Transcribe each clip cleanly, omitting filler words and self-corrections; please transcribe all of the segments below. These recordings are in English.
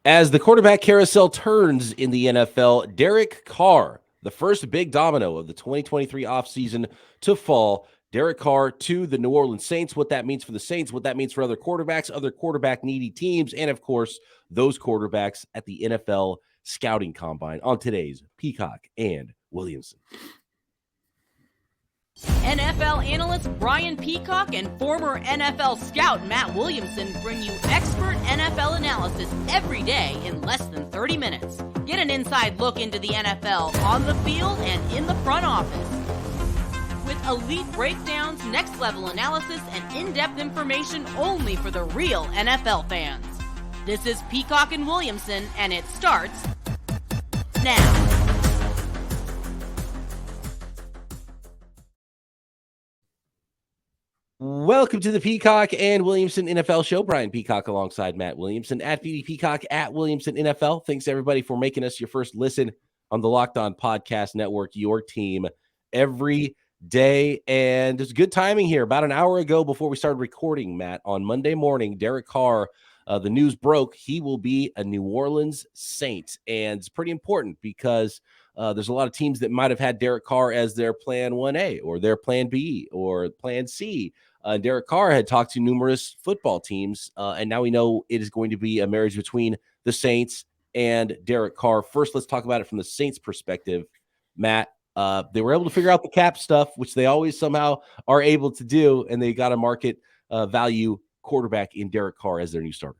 As the quarterback carousel turns in the NFL, Derek Carr, the first big domino of the 2023 offseason to fall. Derek Carr to the New Orleans Saints, what that means for the Saints, what that means for other quarterback-needy teams, and, of course, those quarterbacks at the NFL Scouting Combine on today's Peacock and Williamson. NFL analyst Brian Peacock and former NFL scout Matt Williamson bring you expert NFL analysis every day in less than 30 minutes. Get an inside look into the NFL on the field and in the front office. With elite breakdowns, next-level analysis, and in-depth information only for the real NFL fans. This is Peacock and Williamson, and it starts now. Welcome to the Peacock and Williamson NFL Show. Brian Peacock alongside Matt Williamson at BD Peacock at Williamson NFL. Thanks everybody for making us your first listen on the Locked On Podcast Network, your team every day. And there's good timing here. About an hour ago before we started recording, Matt, on Monday morning, Derek Carr, the news broke. He will be a New Orleans Saint. And it's pretty important because there's a lot of teams that might have had Derek Carr as their plan 1A or their plan B or plan C. Derek Carr had talked to numerous football teams, and now we know it is going to be a marriage between the Saints and Derek Carr. First, let's talk about it from the Saints' perspective. Matt, they were able to figure out the cap stuff, which they always somehow are able to do, and they got a market value quarterback in Derek Carr as their new starter.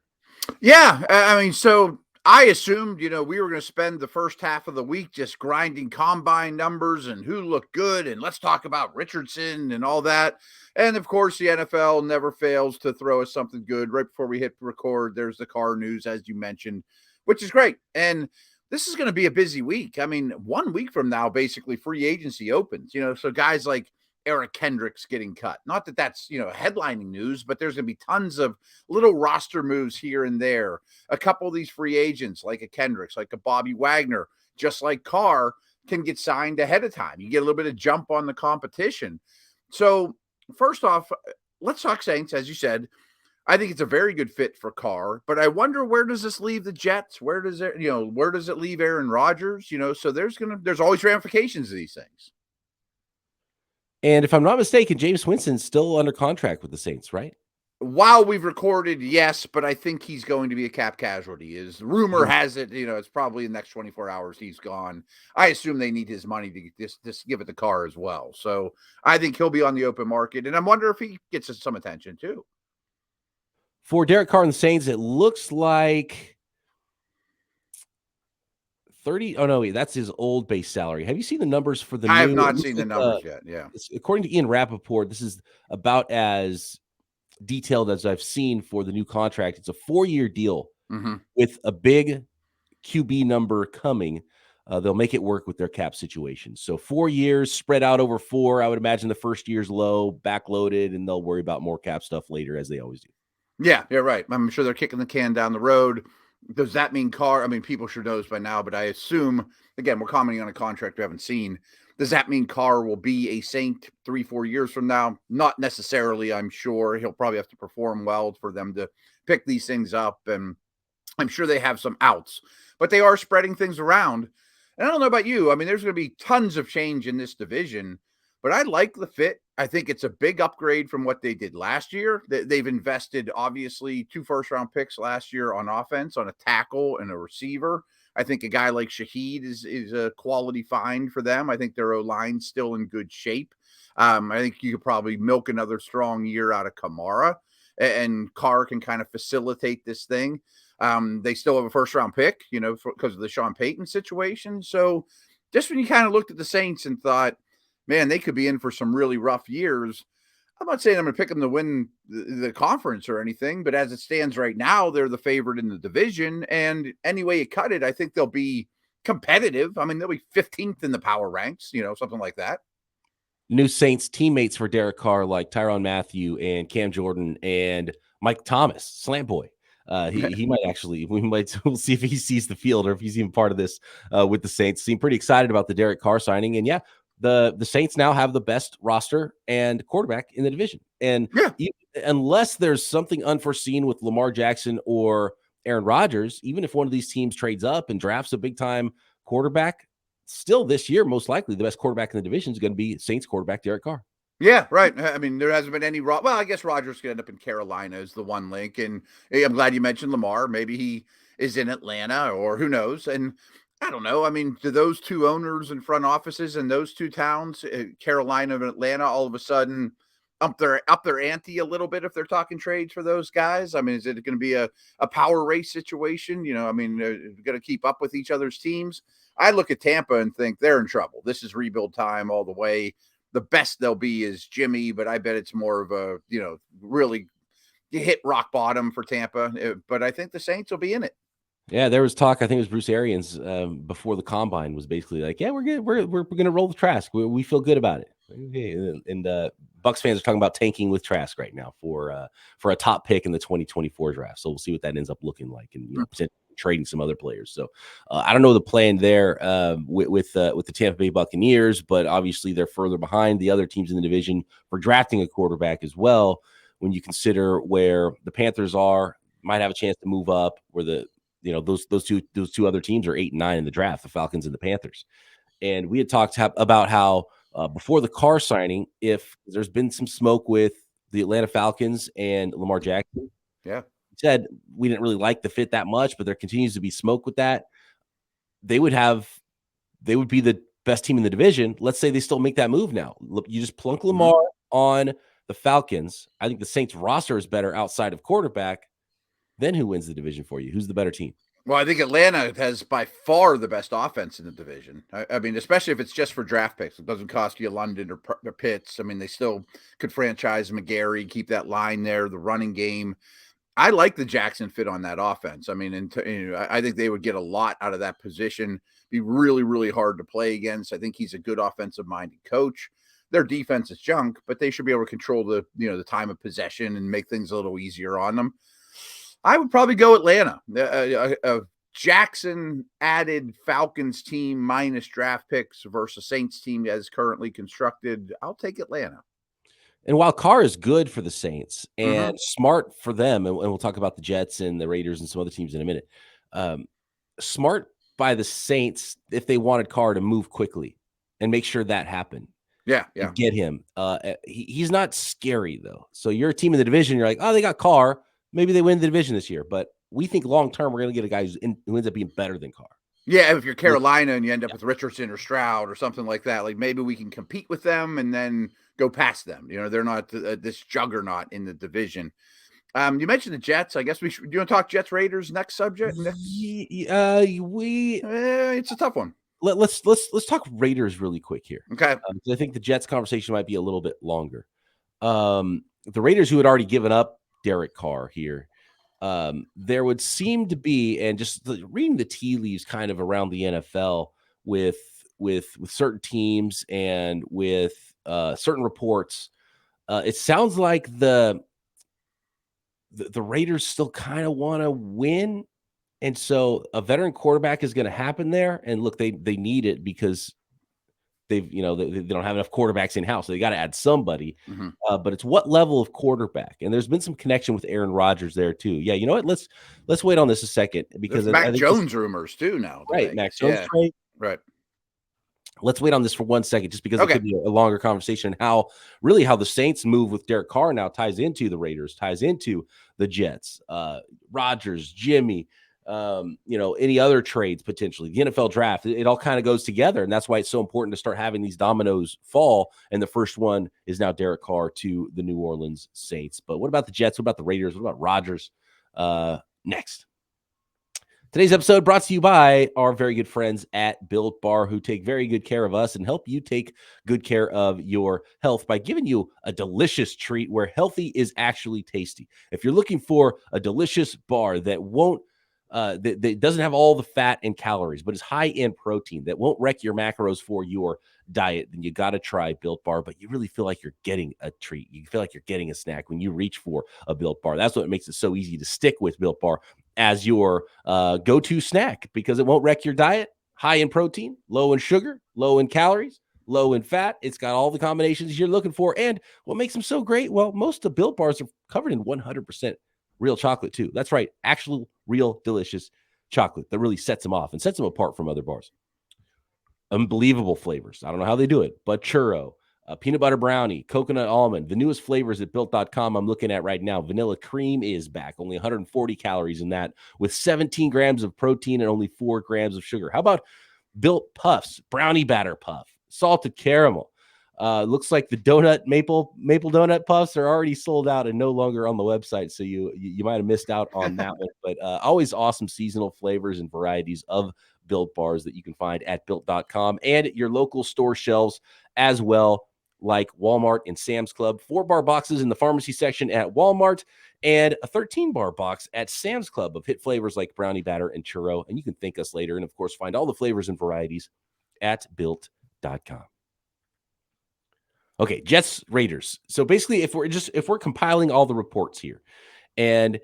Yeah, I mean, so I assumed, we were going to spend the first half of the week just grinding combine numbers and who looked good, and let's talk about Richardson and all that. And, of course, the NFL never fails to throw us something good. Right before we hit record, there's the Carr news, as you mentioned, which is great. And this is going to be a busy week. I mean, 1 week from now, basically, free agency opens, so guys like Eric Kendricks getting cut. Not that that's, headlining news, but there's going to be tons of little roster moves here and there. A couple of these free agents, like a Kendricks, like a Bobby Wagner, just like Carr, can get signed ahead of time. You get a little bit of jump on the competition. So first off, let's talk Saints. As you said, I think it's a very good fit for Carr, but I wonder, where does this leave the Jets? Where does it leave Aaron Rodgers? So there's always ramifications of these things. And if I'm not mistaken, Jameis Winston's still under contract with the Saints, right? While we've recorded, yes, but I think he's going to be a cap casualty. Rumor has it, it's probably in the next 24 hours he's gone. I assume they need his money to just give it to Carr as well. So I think he'll be on the open market, and I wonder if he gets some attention too. For Derek Carr and the Saints, it looks like 30. Oh, no, that's his old base salary. Have you seen the numbers for the I have not seen the numbers yet. Yeah. According to Ian Rappaport, this is about as detailed as I've seen for the new contract. It's a 4-year deal with a big QB number coming. They'll make it work with their cap situation. So 4 years spread out over 4. I would imagine the first year's low, backloaded, and they'll worry about more cap stuff later, as they always do. Yeah, you're right. I'm sure they're kicking the can down the road. Does that mean Carr? I mean, people should know this by now, but I assume, again, we're commenting on a contract we haven't seen. Does that mean Carr will be a Saint 3-4 years from now? Not necessarily, I'm sure. He'll probably have to perform well for them to pick these things up, and I'm sure they have some outs. But they are spreading things around. And I don't know about you. I mean, there's going to be tons of change in this division, but I like the fit. I think it's a big upgrade from what they did last year. They've invested, obviously, 2 first-round picks last year on offense, on a tackle and a receiver. I think a guy like Shaheed is a quality find for them. I think their O-line's still in good shape. I think you could probably milk another strong year out of Kamara, and Carr can kind of facilitate this thing. They still have a first-round pick, because of the Sean Payton situation. So just when you kind of looked at the Saints and thought, man, they could be in for some really rough years. I'm not saying I'm going to pick them to win the conference or anything, but as it stands right now, they're the favorite in the division. And any way you cut it, I think they'll be competitive. I mean, they'll be 15th in the power ranks, something like that. New Saints teammates for Derek Carr, like Tyrann Mathieu and Cam Jordan and Mike Thomas, Slant Boy. He might actually, we'll see if he sees the field or if he's even part of this with the Saints. Seem pretty excited about the Derek Carr signing. And yeah, the Saints now have the best roster and quarterback in the division. And unless there's something unforeseen with Lamar Jackson or Aaron Rodgers, even if one of these teams trades up and drafts a big-time quarterback, still this year, most likely the best quarterback in the division is going to be Saints quarterback Derek Carr. Yeah, right. I mean, there hasn't been any well, I guess Rodgers could end up in Carolina is the one link. And hey, I'm glad you mentioned Lamar. Maybe he is in Atlanta or who knows. And I don't know. I mean, do those two owners and front offices in those two towns, Carolina and Atlanta, all of a sudden up their ante a little bit if they're talking trades for those guys? I mean, is it going to be a power race situation? I mean, going to keep up with each other's teams? I look at Tampa and think they're in trouble. This is rebuild time all the way. The best they'll be is Jimmy, but I bet it's more of a, really hit rock bottom for Tampa. But I think the Saints will be in it. Yeah, there was talk. I think it was Bruce Arians before the combine was basically like, "Yeah, we're good. We're going to roll with Trask. We feel good about it." Okay. And Bucs fans are talking about tanking with Trask right now for a top pick in the 2024 draft. So we'll see what that ends up looking like, and potentially trading some other players. So I don't know the plan there with the Tampa Bay Buccaneers, but obviously they're further behind the other teams in the division for drafting a quarterback as well. When you consider where the Panthers might have a chance to move up, where those two other teams are 8 and 9 in the draft, the Falcons and the Panthers. And we had talked about how before the Carr signing, if there's been some smoke with the Atlanta Falcons and Lamar Jackson, said we didn't really like the fit that much, but there continues to be smoke with that. They would be the best team in the division. Let's say they still make that move now. You just plunk Lamar on the Falcons. I think the Saints roster is better outside of quarterback. Then who wins the division for you? Who's the better team? Well, I think Atlanta has by far the best offense in the division. I mean, especially if it's just for draft picks. It doesn't cost you London or Pitts. I mean, they still could franchise McGarry, keep that line there, the running game. I like the Jackson fit on that offense. I mean, I think they would get a lot out of that position. Be really, really hard to play against. I think he's a good offensive-minded coach. Their defense is junk, but they should be able to control the time of possession and make things a little easier on them. I would probably go Atlanta. A Jackson added Falcons team minus draft picks versus Saints team as currently constructed. I'll take Atlanta. And while Carr is good for the Saints and smart for them, and we'll talk about the Jets and the Raiders and some other teams in a minute, smart by the Saints if they wanted Carr to move quickly and make sure that happened. Yeah. Get him. He's not scary, though. So you're a team in the division. You're like, oh, they got Carr. Maybe they win the division this year. But we think long-term we're going to get a guy who ends up being better than Carr. Yeah, if you're Carolina and you end up with Richardson or Stroud or something like that, like maybe we can compete with them and then go past them. They're not this juggernaut in the division. You mentioned the Jets. I guess do you want to talk Jets Raiders next subject? It's a tough one. Let's talk Raiders really quick here. Okay. I think the Jets conversation might be a little bit longer. The Raiders, who had already given up Derek Carr here, there would seem to be, and just reading the tea leaves kind of around the NFL with certain teams and with certain reports, it sounds like the Raiders still kind of want to win. And so a veteran quarterback is going to happen there. And look, they need it because they don't have enough quarterbacks in house. So they got to add somebody. But it's what level of quarterback? And there's been some connection with Aaron Rodgers there too. Yeah, you know what? Let's wait on this a second because there's Mac Jones rumors too now. Right, Mac Jones trade. Right. Let's wait on this for 1 second, just because it could be a longer conversation. How the Saints move with Derek Carr now ties into the Raiders, ties into the Jets, Rodgers, Jimmy. Any other trades potentially, the NFL draft, it all kind of goes together. And that's why it's so important to start having these dominoes fall. And the first one is now Derek Carr to the New Orleans Saints. But what about the Jets? What about the Raiders? What about Rodgers? Next. Today's episode brought to you by our very good friends at Built Bar, who take very good care of us and help you take good care of your health by giving you a delicious treat where healthy is actually tasty. If you're looking for a delicious bar that won't that doesn't have all the fat and calories, but is high in protein, that won't wreck your macros for your diet, then you got to try Built Bar. But you really feel like you're getting a treat. You feel like you're getting a snack when you reach for a Built Bar. That's what makes it so easy to stick with Built Bar as your go-to snack, because it won't wreck your diet. High in protein, low in sugar, low in calories, low in fat. It's got all the combinations you're looking for. And what makes them so great? Well, most of Built Bars are covered in 100% real chocolate too. That's right. Actual, real, delicious chocolate that really sets them off and sets them apart from other bars. Unbelievable flavors. I don't know how they do it, but churro, peanut butter brownie, coconut almond, the newest flavors at built.com I'm looking at right now. Vanilla cream is back. Only 140 calories in that with 17 grams of protein and only 4 grams of sugar. How about Built Puffs, brownie batter puff, salted caramel? Looks like the maple donut puffs are already sold out and no longer on the website. So you might have missed out on that one, but always awesome seasonal flavors and varieties of Built bars that you can find at built.com and your local store shelves as well, like Walmart and Sam's Club. 4-bar boxes in the pharmacy section at Walmart and a 13-bar box at Sam's Club of hit flavors like brownie batter and churro. And you can thank us later. And of course, find all the flavors and varieties at built.com. Okay, Jets, Raiders. So basically, if we're compiling all the reports here, and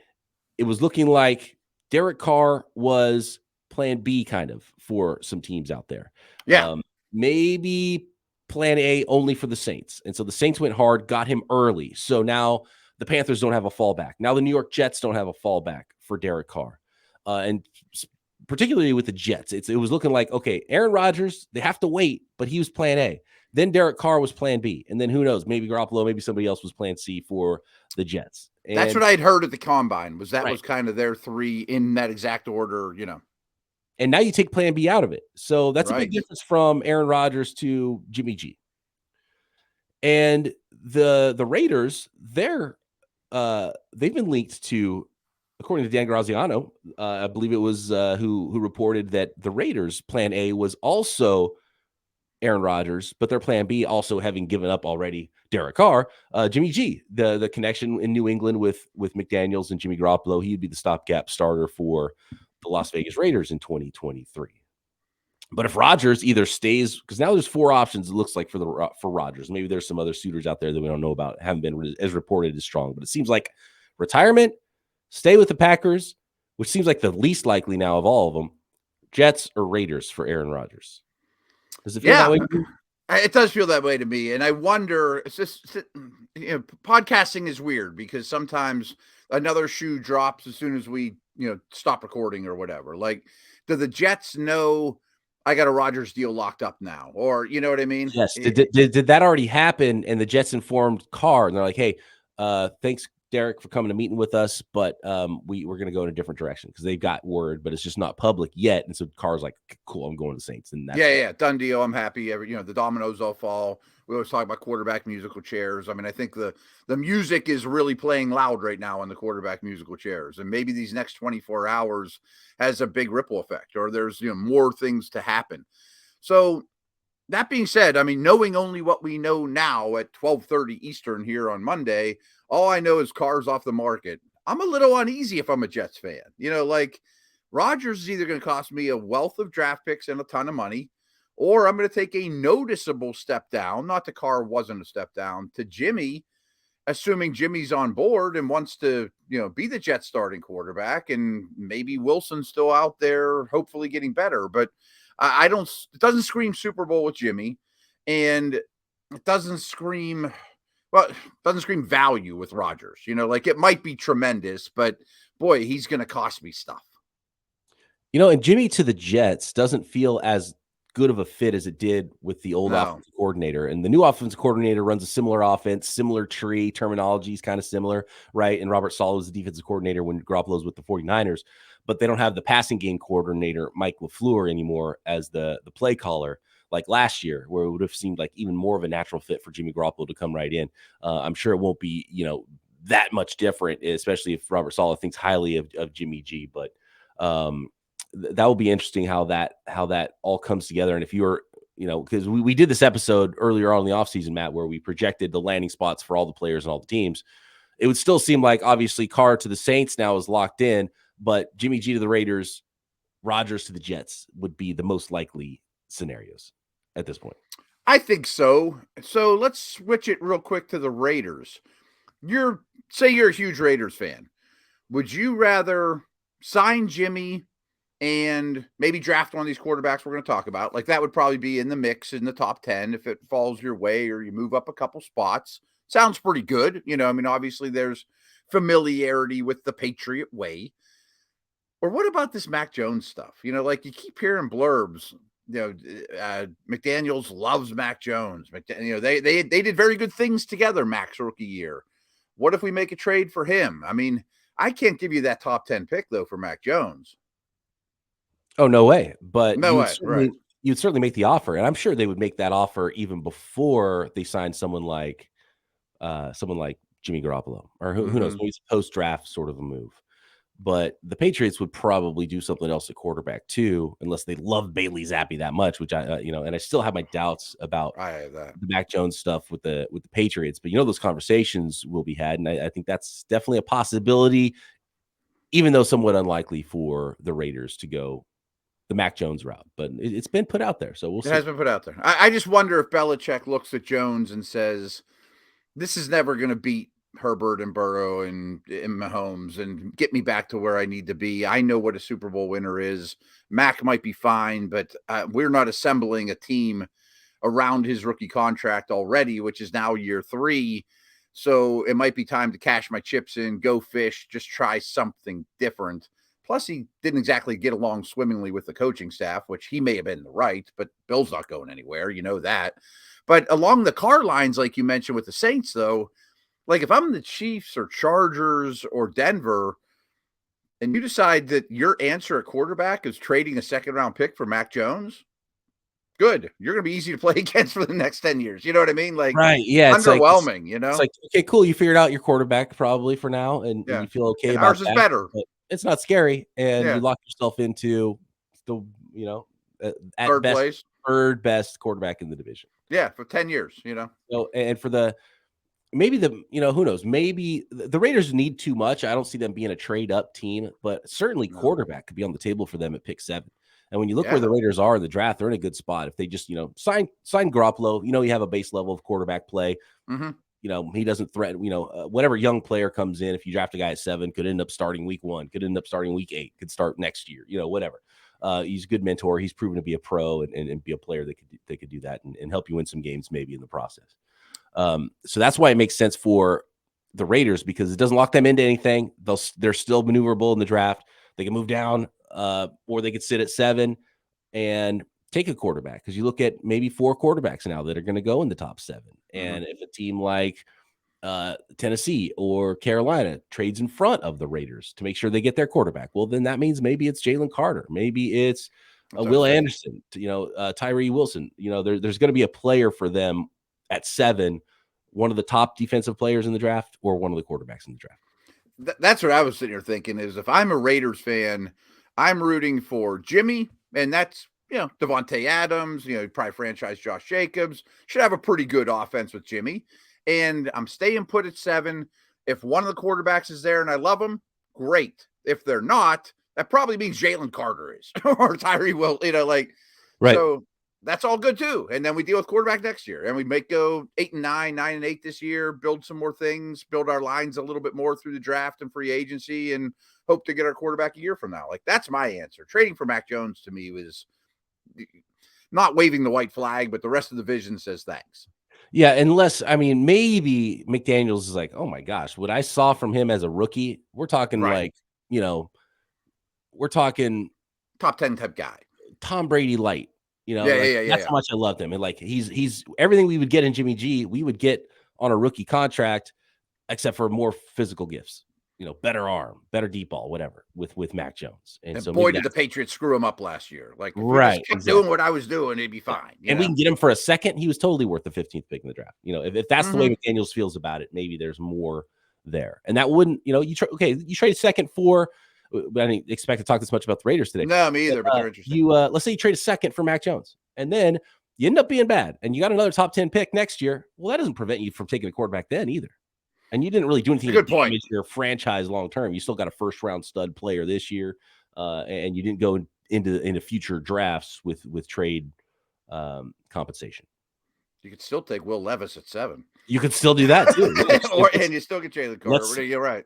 it was looking like Derek Carr was plan B kind of for some teams out there. Yeah. Maybe plan A only for the Saints. And so the Saints went hard, got him early. So now the Panthers don't have a fallback. Now the New York Jets don't have a fallback for Derek Carr. And particularly with the Jets, it was looking like, okay, Aaron Rodgers, they have to wait, but he was plan A. Then Derek Carr was plan B. And then who knows, maybe Garoppolo, maybe somebody else was plan C for the Jets. And that's what I'd heard at the combine was that right. was kind of their 3 in that exact order, And now you take plan B out of it. So that's right. a big difference from Aaron Rodgers to Jimmy G. And the Raiders, they've been linked to, according to Dan Graziano, I believe it was who reported that the Raiders' plan A was also Aaron Rodgers, but their plan B also having given up already Derek Carr, Jimmy G, the connection in New England with McDaniels and Jimmy Garoppolo. He'd be the stopgap starter for the Las Vegas Raiders in 2023. But if Rodgers either stays, because now there's 4 options, it looks like for Rodgers. Maybe there's some other suitors out there that we don't know about, haven't been as reported as strong. But it seems like retirement, stay with the Packers, which seems like the least likely now of all of them, Jets or Raiders for Aaron Rodgers. Does it feel that way to you? It does feel that way to me. And I wonder, it's just, podcasting is weird because sometimes another shoe drops as soon as we, stop recording or whatever. Like, do the Jets know I got a Rodgers deal locked up now? Or, you know what I mean? Yes. Did that already happen? And the Jets informed Carr and they're like, hey, thanks, Derek, for coming to meeting with us, but we're going to go in a different direction because they've got word, but it's just not public yet. And so Carr's like, cool, I'm going to the Saints. And that's done deal. I'm happy. The dominoes all fall. We always talk about quarterback musical chairs. I mean, I think the music is really playing loud right now on the quarterback musical chairs, and maybe these next 24 hours has a big ripple effect, or there's more things to happen. So that being said, I mean, knowing only what we know now at 12:30 Eastern here on Monday, all I know is Carr's off the market. I'm a little uneasy if I'm a Jets fan. Like Rodgers is either going to cost me a wealth of draft picks and a ton of money, or I'm going to take a noticeable step down. Not that Carr wasn't a step down to Jimmy, assuming Jimmy's on board and wants to, be the Jets starting quarterback, and maybe Wilson's still out there, hopefully getting better. But it doesn't scream Super Bowl with Jimmy, and it doesn't scream value with Rodgers. Like it might be tremendous, but boy, he's going to cost me stuff. And Jimmy to the Jets doesn't feel as good of a fit as it did with the old offensive coordinator. And the new offensive coordinator runs a similar offense, similar tree, terminology is kind of similar, right? And Robert Saleh was the defensive coordinator when Garoppolo's with the 49ers, but they don't have the passing game coordinator, Mike LaFleur, anymore as the play caller like last year, where it would have seemed like even more of a natural fit for Jimmy Garoppolo to come right in. I'm sure it won't be, that much different, especially if Robert Saleh thinks highly of Jimmy G, but that will be interesting how that all comes together. And if you're, because we did this episode earlier on in the offseason, Matt, where we projected the landing spots for all the players and all the teams, it would still seem like obviously Carr to the Saints now is locked in, but Jimmy G to the Raiders, Rodgers to the Jets would be the most likely scenarios at this point. I think so. So let's switch it real quick to the Raiders. Say you're a huge Raiders fan. Would you rather sign Jimmy and maybe draft one of these quarterbacks we're going to talk about? Like that would probably be in the mix in the top 10 if it falls your way or you move up a couple spots. Sounds pretty good. Obviously there's familiarity with the Patriot way. Or what about this Mac Jones stuff? You know, like you keep hearing blurbs. You know, McDaniels loves Mac Jones. You know, they did very good things together. Mac's rookie year. What if we make a trade for him? I mean, I can't give you that top 10 pick though for Mac Jones. Oh, no way. But No way, right? You'd certainly make the offer, and I'm sure they would make that offer even before they signed someone like Jimmy Garoppolo, or who knows, maybe it's a post-draft sort of a move. But the Patriots would probably do something else at quarterback too, unless they love Bailey Zappi that much, which I, and I still have my doubts about the Mac Jones stuff with the Patriots. But those conversations will be had, and I think that's definitely a possibility, even though somewhat unlikely for the Raiders to go the Mac Jones route. But it's been put out there, so we'll see. It has been put out there. I just wonder if Belichick looks at Jones and says, "This is never going to beat Herbert and Burrow and Mahomes and get me back to where I need to be. I know what a Super Bowl winner is. Mac might be fine, but we're not assembling a team around his rookie contract already, which is now year 3. So it might be time to cash my chips in, go fish, just try something different." Plus, he didn't exactly get along swimmingly with the coaching staff, which he may have been right, but Bill's not going anywhere. You know that. But along the Carr lines, like you mentioned with the Saints, though, like if I'm the Chiefs or Chargers or Denver, and you decide that your answer at quarterback is trading a second-round pick for Mac Jones, good. You're going to be easy to play against for the next 10 years. You know what I mean? Like, right? Yeah, underwhelming. It's like, okay, cool. You figured out your quarterback probably for now, and you feel okay and about ours is that, better. but it's not scary, and you lock yourself into the at third best, place, third best quarterback in the division. Yeah, for 10 years. So, and for the maybe who knows? Maybe the Raiders need too much. I don't see them being a trade up team, but certainly quarterback could be on the table for them at pick 7. And when you look where the Raiders are in the draft, they're in a good spot. If they just sign Garoppolo, you have a base level of quarterback play. He doesn't threaten, whatever young player comes in, if you draft a guy at 7, could end up starting week 1, could end up starting week 8, could start next year, whatever. He's a good mentor. He's proven to be a pro and be a player that could do that and help you win some games maybe in the process. So that's why it makes sense for the Raiders, because it doesn't lock them into anything. They're still maneuverable in the draft. They can move down, or they could sit at 7 and take a quarterback, because you look at maybe 4 quarterbacks now that are going to go in the top 7. And if a team like Tennessee or Carolina trades in front of the Raiders to make sure they get their quarterback, well, then that means maybe it's Jalen Carter, maybe it's Will Anderson, Tyree Wilson. There's going to be a player for them at 7, one of the top defensive players in the draft or one of the quarterbacks in the draft. That's what I was sitting here thinking, is if I'm a Raiders fan, I'm rooting for Jimmy, and that's Devontae Adams, probably franchise Josh Jacobs, should have a pretty good offense with Jimmy. And I'm staying put at 7. If one of the quarterbacks is there and I love them, great. If they're not, that probably means Jalen Carter is or Tyree Will, right. So that's all good too. And then we deal with quarterback next year, and we might go 8-9, 9-8 this year, build some more things, build our lines a little bit more through the draft and free agency, and hope to get our quarterback a year from now. Like, that's my answer. Trading for Mac Jones to me was not waving the white flag, but the rest of the vision says thanks. Yeah, unless, maybe McDaniels is like, oh my gosh, what I saw from him as a rookie, we're talking we're talking top 10 type guy, Tom Brady light. That's how much I loved him. And like, he's everything we would get in Jimmy G, we would get on a rookie contract, except for more physical gifts. Better arm, better deep ball, whatever, with Mac Jones. And so boy, did the Patriots screw him up last year. Like, if he kept doing what I was doing, he'd be fine. And we can get him for a second. He was totally worth the 15th pick in the draft. If that's the way McDaniels feels about it, maybe there's more there. And that wouldn't, you trade second for, I didn't expect to talk this much about the Raiders today. No, me either, but they're interesting. Let's say you trade a second for Mac Jones, and then you end up being bad, and you got another top 10 pick next year. Well, that doesn't prevent you from taking a quarterback then either. And you didn't really do anything to damage your franchise long term. You still got a first round stud player this year, and you didn't go into future drafts with trade compensation. You could still take Will Levis at 7. You could still do that too, and you still get Jalen Carter. You're right.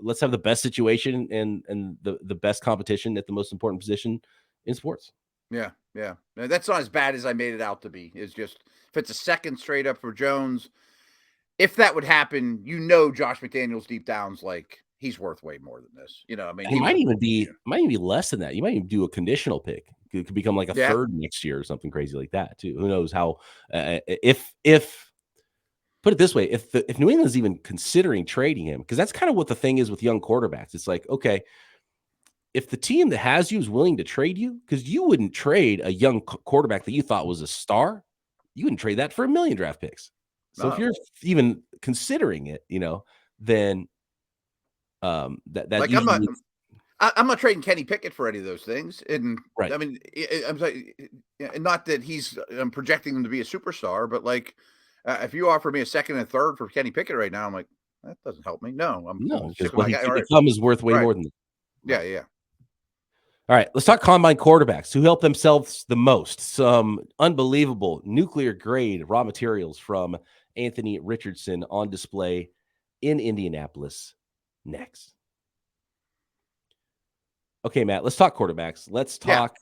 Let's have the best situation and the best competition at the most important position in sports. Yeah. That's not as bad as I made it out to be. It's just, if it's a second straight up for Jones, if that would happen, Josh McDaniels deep down's like, he's worth way more than this. I mean, He might even be less than that. You might even do a conditional pick. It could become like a third next year or something crazy like that too. Who knows how? If put it this way, if New England's even considering trading him, because that's kind of what the thing is with young quarterbacks. It's like, okay, if the team that has you is willing to trade you, because you wouldn't trade a young quarterback that you thought was a star, you wouldn't trade that for $1 million draft picks. So if you're even considering it, then that like usually I'm not trading Kenny Pickett for any of those things. And right. I mean, I'm saying, not that I'm projecting him to be a superstar, but like, if you offer me a second and third for Kenny Pickett right now, I'm like, that doesn't help me. No, because what he could become is worth way more than that. Yeah. All right, let's talk combine quarterbacks who help themselves the most. Some unbelievable nuclear grade raw materials from Anthony Richardson on display in Indianapolis next. Okay, Matt, let's talk quarterbacks. Let's talk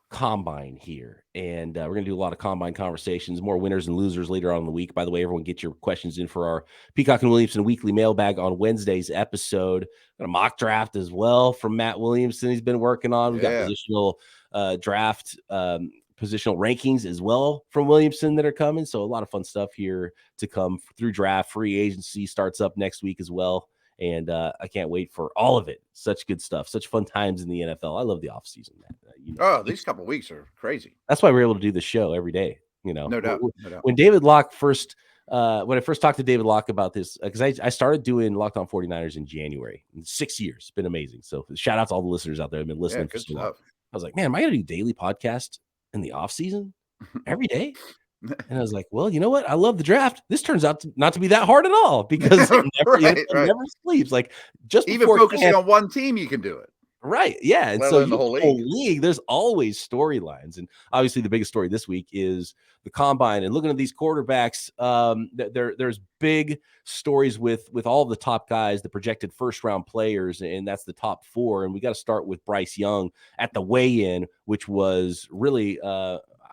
combine here. And we're going to do a lot of combine conversations, more winners and losers later on in the week. By the way, everyone get your questions in for our Peacock and Williamson weekly mailbag on Wednesday's episode. Got a mock draft as well from Matt Williamson he's been working on. We've got positional draft, positional rankings as well from Williamson that are coming. So a lot of fun stuff here to come through draft. Free agency starts up next week as well. And I can't wait for all of it. Such good stuff. Such fun times in the NFL. I love the offseason, man. These couple of weeks are crazy. That's why we're able to do the show every day. No doubt. When David Locke first, when I first talked to David Locke about this, because I started doing Locked On 49ers in January. In 6 years. It's been amazing. So shout out to all the listeners out there who've been listening for so long. I was like, man, am I going to do daily podcast in the offseason every day? And I was like, well, you know what? I love the draft. This turns out not to be that hard at all because it never sleeps. Like just even focusing on one team, you can do it. Right. Yeah. And so the whole league, there's always storylines. And obviously the biggest story this week is the combine. And looking at these quarterbacks, there's big stories with all the top guys, the projected first round players, and that's the top 4. And we got to start with Bryce Young at the weigh-in, which was really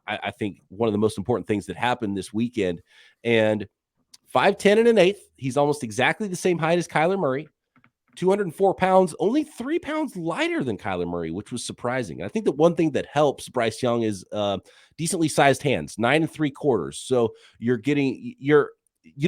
I think one of the most important things that happened this weekend. And 5'10" and an eighth. He's almost exactly the same height as Kyler Murray. 204 pounds, only 3 pounds lighter than Kyler Murray, which was surprising. And I think that one thing that helps Bryce Young is decently sized hands, 9 3/4. So you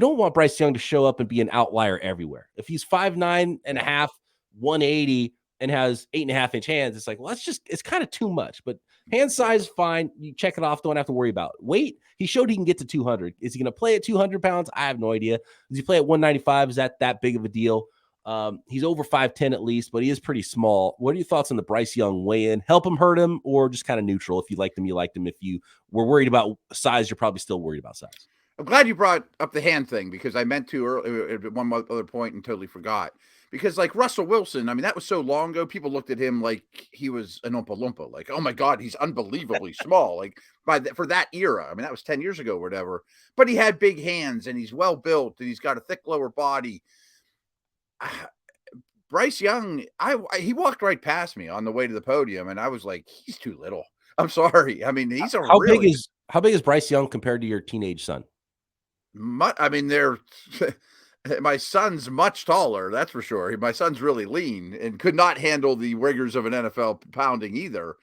don't want Bryce Young to show up and be an outlier everywhere. If he's 5'9 and a half, 180, and has 8.5 inch hands, it's like, well, it's kind of too much. But hand size, fine. You check it off. Don't have to worry about it. Weight, he showed he can get to 200. Is he going to play at 200 pounds? I have no idea. Does he play at 195? Is that big of a deal? He's over 5'10 at least, but he is pretty small. What are your thoughts on the Bryce Young weigh-in? Help him, hurt him, or just kind of neutral? If you liked him, you liked him. If you were worried about size, you're probably still worried about size. I'm glad you brought up the hand thing because I meant to earlier at one other point and totally forgot. Because like Russell Wilson, I mean, that was so long ago. People looked at him like he was an Oompa Loompa. Like, oh my God, he's unbelievably small. Like for that era, I mean, that was 10 years ago or whatever. But he had big hands and he's well built and he's got a thick lower body. Bryce Young, he walked right past me on the way to the podium, and I was like, he's too little. I'm sorry. I mean, he's how big is Bryce Young compared to your teenage son? I mean, my son's much taller, that's for sure. My son's really lean and could not handle the rigors of an NFL pounding either.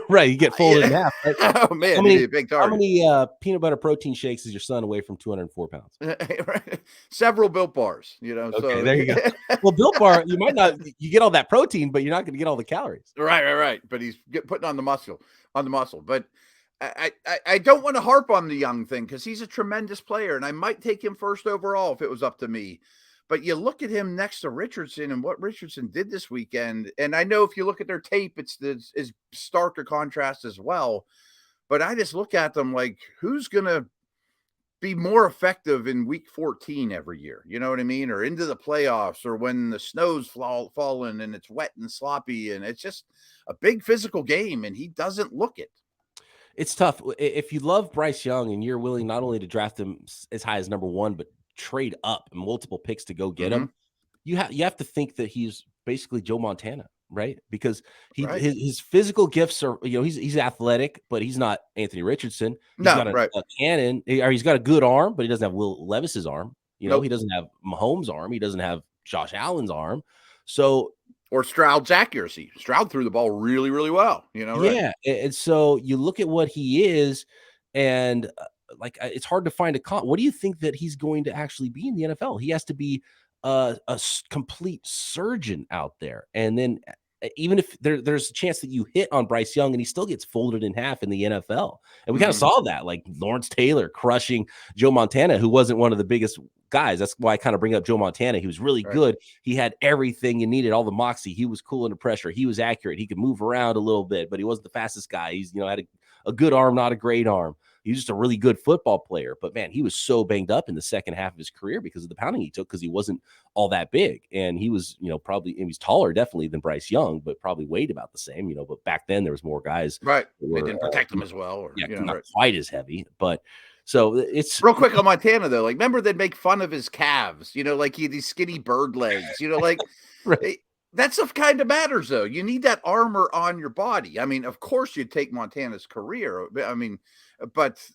Right, you get folded in half. Right? Oh man, he'd be a big target. How many peanut butter protein shakes is your son away from 204 pounds? Several Built Bars, Okay, so there you go. Well, Built Bar, you get all that protein, but you're not going to get all the calories. Right. But he's putting on the muscle. But I don't want to harp on the Young thing because he's a tremendous player, and I might take him first overall if it was up to me. But you look at him next to Richardson and what Richardson did this weekend, and I know if you look at their tape, it's starker contrast as well. But I just look at them like, who's going to be more effective in week 14 every year? You know what I mean? Or into the playoffs, or when the snow's falling and it's wet and sloppy, and it's just a big physical game, and he doesn't look it. It's tough. If you love Bryce Young and you're willing not only to draft him as high as number 1, but trade up multiple picks to go get him, you have to think that he's basically Joe Montana, right? Because his physical gifts are, he's athletic, but he's not Anthony Richardson. He's got a cannon, or he's got a good arm, but he doesn't have Will Levis's arm. You know, he doesn't have Mahomes' arm. He doesn't have Josh Allen's arm. So, or Stroud's accuracy. Stroud threw the ball really, really well. You know, yeah. Right? And so you look at what he is, and it's hard to find a what do you think that he's going to actually be in the NFL? He has to be a complete surgeon out there, and then even if there's a chance that you hit on Bryce Young and he still gets folded in half in the NFL. And we kind of saw that, like Lawrence Taylor crushing Joe Montana, who wasn't one of the biggest guys. That's why I kind of bring up Joe Montana. He was really good. He had everything you needed, all the moxie. He was cool under pressure. He was accurate. He could move around a little bit, but he wasn't the fastest guy. He's, had a good arm, not a great arm. He was just a really good football player, but man, he was so banged up in the second half of his career because of the pounding he took, because he wasn't all that big. And he was, probably, he was taller definitely than Bryce Young, but probably weighed about the same, but back then there was more guys. Right. They didn't protect him as well. Or, not quite as heavy, but so it's real quick on Montana though. Like, remember they'd make fun of his calves, like he had these skinny bird legs, like right. That stuff kind of matters though. You need that armor on your body. I mean, of course you'd take Montana's career. I mean, but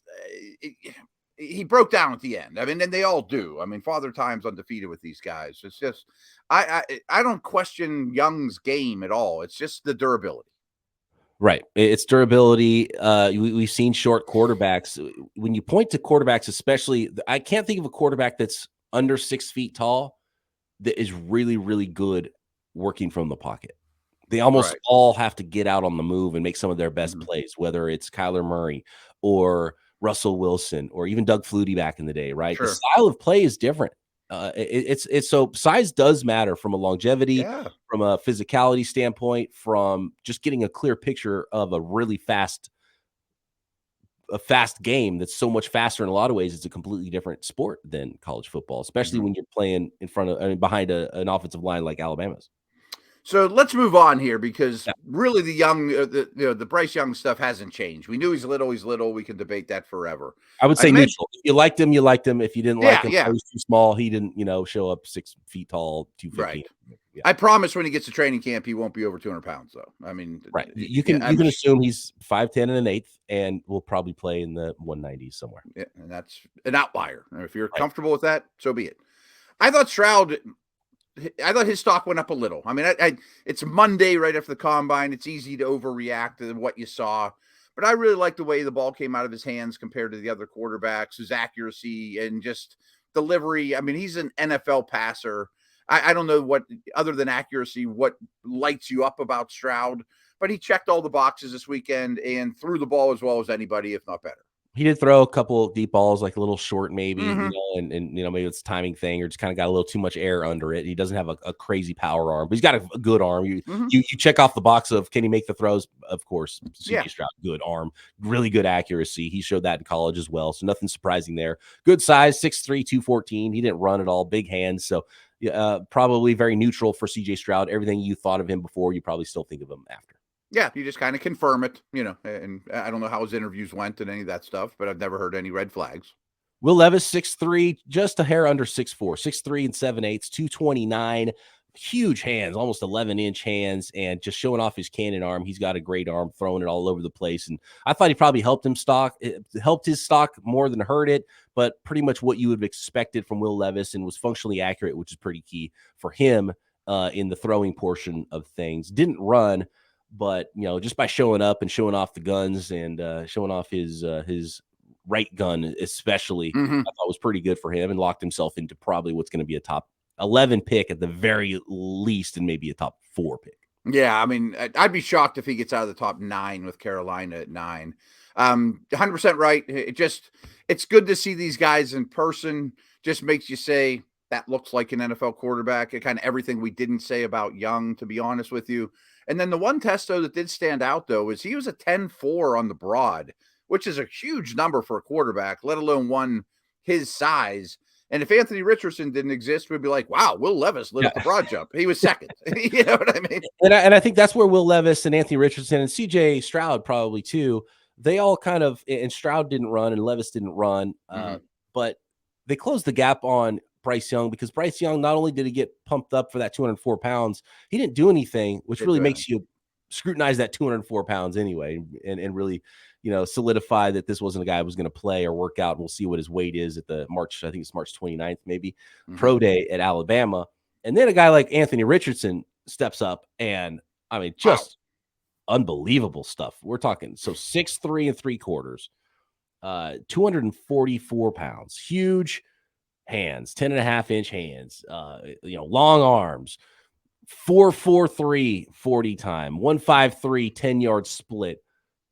he broke down at the end. I mean, and they all do. I mean, Father Time's undefeated with these guys. It's just, I don't question Young's game at all. It's just the durability. Right. It's durability. We've seen short quarterbacks. When you point to quarterbacks, especially, I can't think of a quarterback that's under 6 feet tall that is really, really good working from the pocket. They almost all have to get out on the move and make some of their best plays, whether it's Kyler Murray or Russell Wilson or even Doug Flutie back in the day, right? Sure. The style of play is different. It's so size does matter from a longevity, from a physicality standpoint, from just getting a clear picture of a really fast game that's so much faster in a lot of ways. It's a completely different sport than college football, especially when you're playing in front of, behind an offensive line like Alabama's. So let's move on here, because really the Young, the Bryce Young stuff hasn't changed. We knew he's little. We can debate that forever. I would say neutral. If you liked him, you liked him. If you didn't like him, he was too small. He didn't, show up 6 feet tall, 250. Right. Yeah. I promise when he gets to training camp, he won't be over 200 pounds, though. I mean, right. You can assume he's 5'10" and an eighth, and will probably play in the 190s somewhere. Yeah, and that's an outlier. If you're comfortable with that, so be it. I thought his stock went up a little. I mean, it's Monday right after the combine. It's easy to overreact to what you saw. But I really like the way the ball came out of his hands compared to the other quarterbacks, his accuracy and just delivery. I mean, he's an NFL passer. I don't know what, other than accuracy, what lights you up about Stroud. But he checked all the boxes this weekend and threw the ball as well as anybody, if not better. He did throw a couple of deep balls, like a little short, maybe, and maybe it's a timing thing, or just kind of got a little too much air under it. He doesn't have a crazy power arm, but he's got a good arm. You check off the box of, can he make the throws? Of course, CJ Stroud, good arm, really good accuracy. He showed that in college as well, so nothing surprising there. Good size, 6'3", 214. He didn't run at all, big hands, so probably very neutral for CJ Stroud. Everything you thought of him before, you probably still think of him after. Yeah, you just kind of confirm it, and I don't know how his interviews went and any of that stuff, but I've never heard any red flags. Will Levis, 6'3", just a hair under 6'4", 6'3" and 7/8, 229, huge hands, almost 11-inch hands, and just showing off his cannon arm. He's got a great arm, throwing it all over the place, and I thought he probably helped his stock more than hurt it, but pretty much what you would have expected from Will Levis, and was functionally accurate, which is pretty key for him in the throwing portion of things. Didn't run, but just by showing up and showing off the guns and showing off his right gun, especially, I thought was pretty good for him, and locked himself into probably what's going to be a top 11 pick at the very least, and maybe a top 4 pick. Yeah, I mean, I'd be shocked if he gets out of the top 9 with Carolina at 9. 100% right. It's good to see these guys in person. Just makes you say, that looks like an NFL quarterback. Kind of everything we didn't say about Young, to be honest with you. And then the one test, though, that did stand out, though, is he was a 10.4 on the broad, which is a huge number for a quarterback, let alone one his size. And if Anthony Richardson didn't exist, we'd be like, wow, Will Levis lit up the broad jump. He was second. You know what I mean? And I think that's where Will Levis and Anthony Richardson and CJ Stroud probably, too, they all kind of – and Stroud didn't run and Levis didn't run, but they closed the gap on Bryce Young, because Bryce Young, not only did he get pumped up for that 204 pounds, he didn't do anything, which really makes you scrutinize that 204 pounds anyway, and really, solidify that this wasn't a guy who was going to play or work out. And we'll see what his weight is at the March 29th, maybe pro day at Alabama. And then a guy like Anthony Richardson steps up, and I mean, just unbelievable stuff. We're talking 6'3" 3/4, 244 pounds, huge hands, 10.5-inch hands, long arms, 4.43 40 time, 1.53 10-yard split,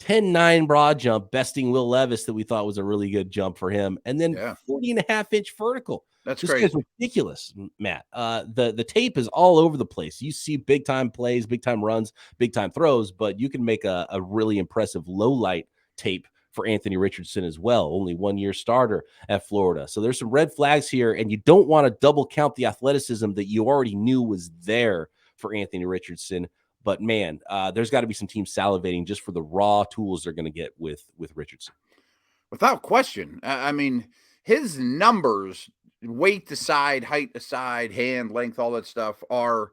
10.9 broad jump, besting Will Levis that we thought was a really good jump for him, and then 40.5-inch vertical. That's this crazy. Guy's ridiculous, Matt. The tape is all over the place. You see big time plays, big time runs, big time throws, but you can make a really impressive low light tape for Anthony Richardson as well. Only 1-year starter at Florida. So there's some red flags here, and you don't want to double count the athleticism that you already knew was there for Anthony Richardson. But man, there's got to be some teams salivating just for the raw tools they're going to get with Richardson. Without question. I mean, his numbers, weight aside, height aside, hand length, all that stuff, are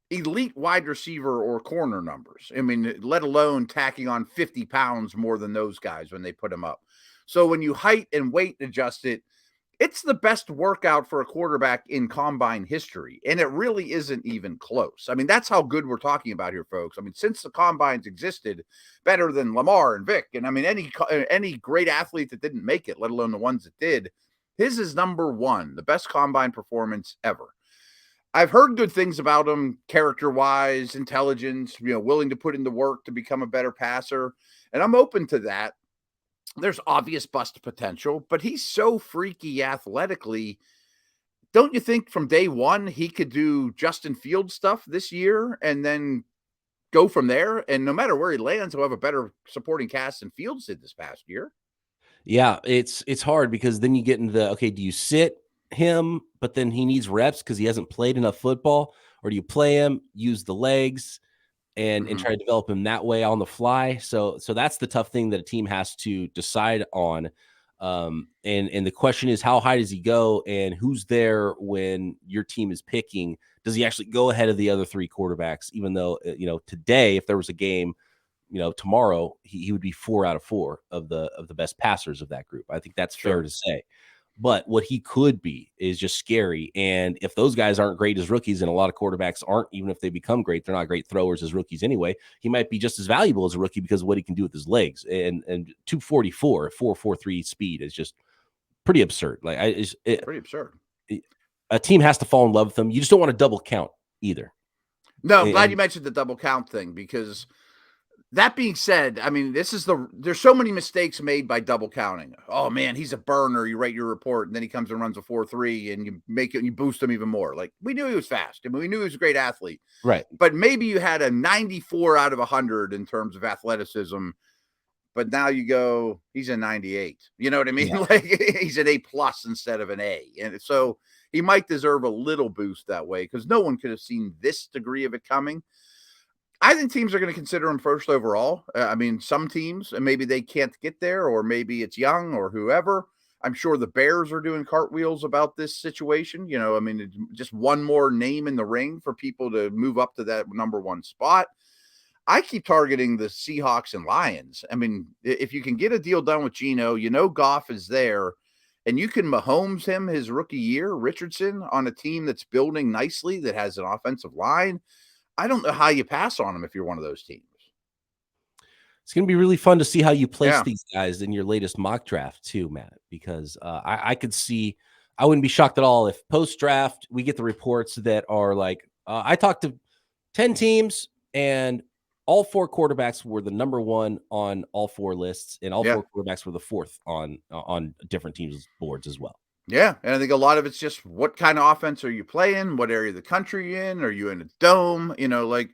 elite wide receiver or corner numbers. I mean, let alone tacking on 50 pounds more than those guys when they put him up. So when you height and weight adjust it, it's the best workout for a quarterback in combine history. And it really isn't even close. I mean, that's how good we're talking about here, folks. I mean, since the combines existed, better than Lamar and Vic. And I mean, any great athlete that didn't make it, let alone the ones that did, his is number one, the best combine performance ever. I've heard good things about him, character-wise, intelligence, willing to put in the work to become a better passer. And I'm open to that. There's obvious bust potential, but he's so freaky athletically. Don't you think from day one he could do Justin Fields stuff this year and then go from there? And no matter where he lands, he'll have a better supporting cast than Fields did this past year. Yeah, it's hard because then you get into do you sit him, but then he needs reps because he hasn't played enough football, or do you play him, use the legs, and try to develop him that way on the fly? So that's the tough thing that a team has to decide on. And the question is, how high does he go, and who's there when your team is picking? Does he actually go ahead of the other three quarterbacks? Even though today, if there was a game, tomorrow he would be 4 out of 4 of the best passers of that group. I think that's fair to say. But what he could be is just scary. And if those guys aren't great as rookies, and a lot of quarterbacks aren't, even if they become great, they're not great throwers as rookies anyway, he might be just as valuable as a rookie because of what he can do with his legs. And 244, 4.43 speed is just pretty absurd. Pretty absurd. A team has to fall in love with him. You just don't want to double count either. No, I'm glad you mentioned the double count thing, because that being said, I mean, there's so many mistakes made by double counting. Oh man, he's a burner. You write your report, and then he comes and runs a 4.3, and you make it and you boost him even more. Like, we knew he was fast. I mean, we knew he was a great athlete. Right. But maybe you had a 94 out of 100 in terms of athleticism, but now you go, he's a 98. You know what I mean? Yeah. Like, he's an A+ instead of an A. And so he might deserve a little boost that way, because no one could have seen this degree of it coming. I think teams are going to consider him first overall. I mean, some teams, and maybe they can't get there, or maybe it's Young or whoever. I'm sure the Bears are doing cartwheels about this situation. I mean, just one more name in the ring for people to move up to that number one spot. I keep targeting the Seahawks and Lions. I mean, if you can get a deal done with Geno, Goff is there, and you can Mahomes him his rookie year, Richardson, on a team that's building nicely, that has an offensive line. I don't know how you pass on them if you're one of those teams. It's going to be really fun to see how you place these guys in your latest mock draft too, Matt, because I could see, I wouldn't be shocked at all if post-draft we get the reports that are like, I talked to 10 teams and all 4 quarterbacks were the number one on all 4 lists, and all 4 quarterbacks were the 4th on different teams' boards as well. Yeah, and I think a lot of it's just what kind of offense are you playing? What area of the country in? Are you in a dome? Like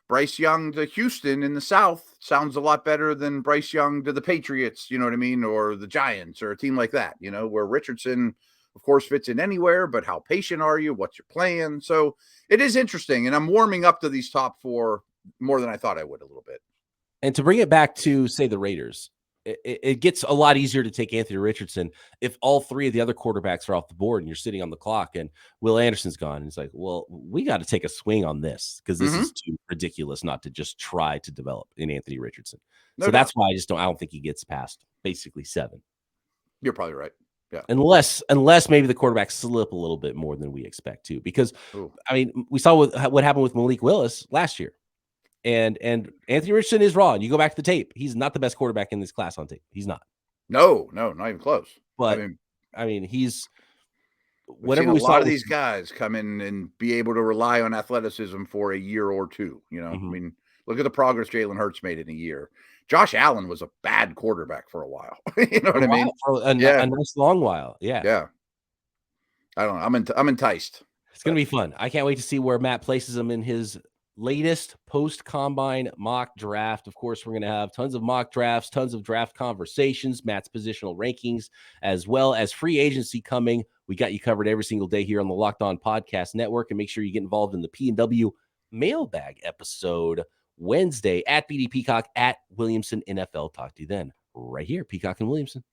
Bryce Young to Houston in the South sounds a lot better than Bryce Young to the Patriots, you know what I mean? Or the Giants, or a team like that, where Richardson, of course, fits in anywhere, but how patient are you? What's your plan? So it is interesting, and I'm warming up to these top 4 more than I thought I would a little bit. And to bring it back to, say, the Raiders, it gets a lot easier to take Anthony Richardson if all three of the other quarterbacks are off the board and you're sitting on the clock and Will Anderson's gone. And it's like, well, we got to take a swing on this because this is too ridiculous not to just try to develop in Anthony Richardson. So that's why I don't think he gets past basically 7. You're probably right. Yeah. Unless maybe the quarterbacks slip a little bit more than we expect to, because I mean, we saw what happened with Malik Willis last year. And Anthony Richardson is raw. And you go back to the tape. He's not the best quarterback in this class on tape. He's not. No, not even close. But I mean he's whatever we saw. A lot of these guys come in and be able to rely on athleticism for a year or two. You know, I mean, look at the progress Jalen Hurts made in a year. Josh Allen was a bad quarterback for a while. You know what I mean? For a nice long while. Yeah. Yeah. I don't know. I'm enticed. It's going to be fun. I can't wait to see where Matt places him in his latest post-combine mock draft. Of course, we're going to have tons of mock drafts, tons of draft conversations, Matt's positional rankings, as well as free agency coming. We got you covered every single day here on the Locked On Podcast Network. And make sure you get involved in the P&W mailbag episode Wednesday at BD Peacock at Williamson NFL. Talk to you then right here, Peacock and Williamson.